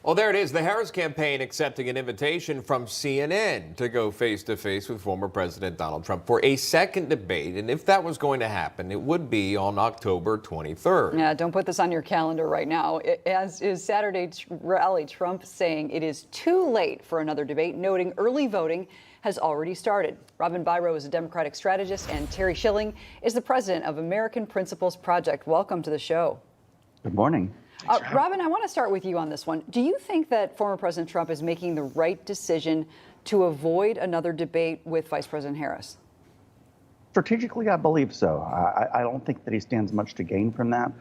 Well, there it is. The Harris campaign accepting an invitation from CNN to go face-to-face with former President Donald Trump for a second debate. And if that was going to happen, it would be on October 23rd. Yeah, don't put this on your calendar right now. As is Saturday's rally, Trump saying it is too late for another debate, noting early voting has already started. Robin Biro is a Democratic strategist, and Terry Schilling is the president of American Principles Project. Welcome to the show. Good morning. Robin, I want to start with you on this one. Do you think that former President Trump is making the right decision to avoid another debate with Vice President Harris? Strategically, I believe so. I don't think that he stands much to gain from that.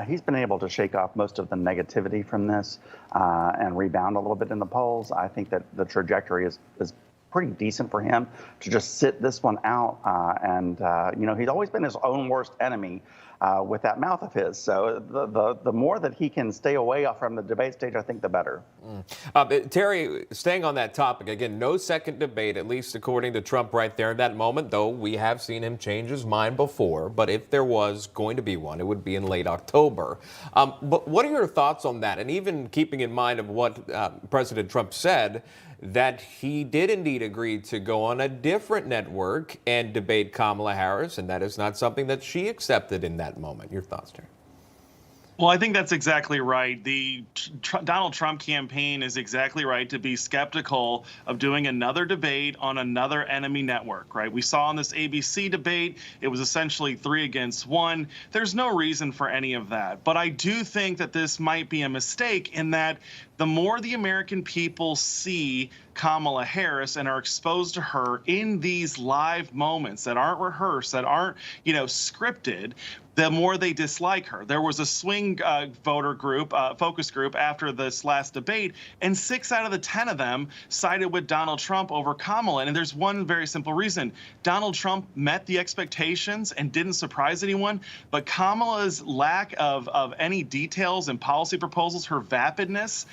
He's been able to shake off most of the negativity from this and rebound a little bit in the polls. I think that the trajectory is pretty decent for him to just sit this one out. He's always been his own worst enemy with that mouth of his. So the more that he can stay away from the debate stage, I think the better. Terry, staying on that topic, again, no second debate, at least according to Trump right there in that moment, though we have seen him change his mind before. But if there was going to be one, it would be in late October. But what are your thoughts on that? And even keeping in mind of what President Trump said, that he did indeed agree to go on a different network and debate Kamala Harris, and that is not something that she accepted in that moment. Your thoughts, Terry? Well, I think that's exactly right. The Donald Trump campaign is exactly right to be skeptical of doing another debate on another enemy network, right? We saw in this ABC debate, it was essentially 3 against 1. There's no reason for any of that. But I do think that this might be a mistake in that the more the American people see Kamala Harris and are exposed to her in these live moments that aren't rehearsed, that aren't, scripted, the more they dislike her. There was a swing voter group, focus group after this last debate, and 6 out of the 10 of them sided with Donald Trump over Kamala. And there's one very simple reason. Donald Trump met the expectations and didn't surprise anyone, but Kamala's lack of any details and policy proposals, her vapidness,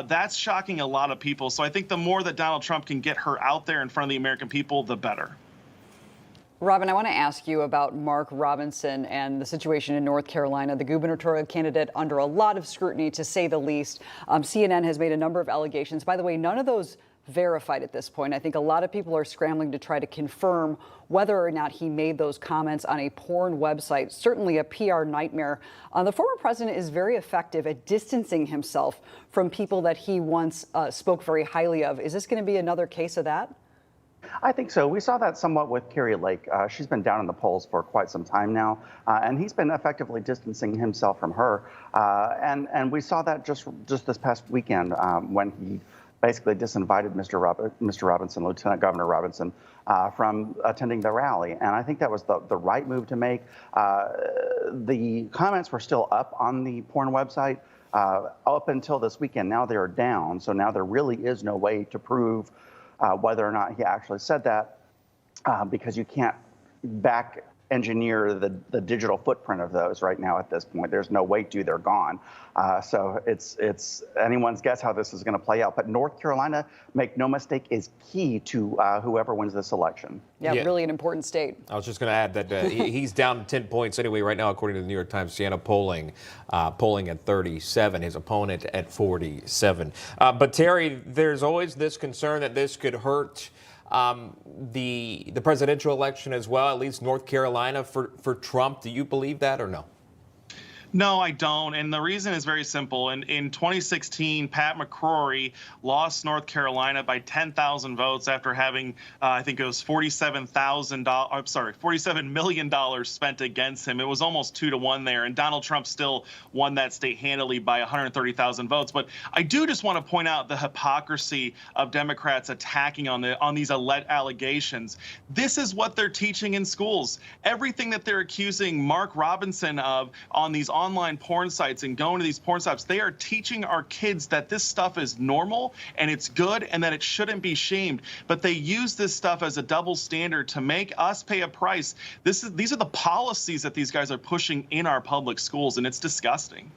that's shocking a lot of people. So I think the more that Donald Trump can get her out there in front of the American people, the better. Robin, I want to ask you about Mark Robinson and the situation in North Carolina, the gubernatorial candidate under a lot of scrutiny, to say the least. CNN has made a number of allegations. By the way, none of those verified at this point. I think a lot of people are scrambling to try to confirm whether or not he made those comments on a porn website. Certainly a PR nightmare. The former president is very effective at distancing himself from people that he once spoke very highly of. Is this going to be another case of that? I think so. We saw that somewhat with Carrie Lake. She's been down in the polls for quite some time now, and he's been effectively distancing himself from her. And we saw that just this past weekend when he basically disinvited Mr. Robinson, Lieutenant Governor Robinson, from attending the rally. And I think that was the right move to make. The comments were still up on the porn website up until this weekend. Now they're down, so now there really is no way to prove whether or not he actually said that, because you can't back engineer the digital footprint of those right now at this point. There's no way to, they're gone. So it's anyone's guess how this is going to play out. But North Carolina, make no mistake, is key to whoever wins this election. Yeah, really an important state. I was just going to add that he's down 10 points anyway right now, according to the New York Times Siena polling at 37, his opponent at 47. But Terry, there's always this concern that this could hurt the presidential election as well, at least North Carolina for Trump. Do you believe that or no? No, I don't. And the reason is very simple. In 2016, Pat McCrory lost North Carolina by 10,000 votes after having, I think it was $47 million spent against him. It was almost 2-1 there. And Donald Trump still won that state handily by 130,000 votes. But I do just want to point out the hypocrisy of Democrats attacking on these allegations. This is what they're teaching in schools. Everything that they're accusing Mark Robinson of on these online porn sites and going to these porn sites, they are teaching our kids that this stuff is normal and it's good and that it shouldn't be shamed. But they use this stuff as a double standard to make us pay a price. These are the policies that these guys are pushing in our public schools, and it's disgusting.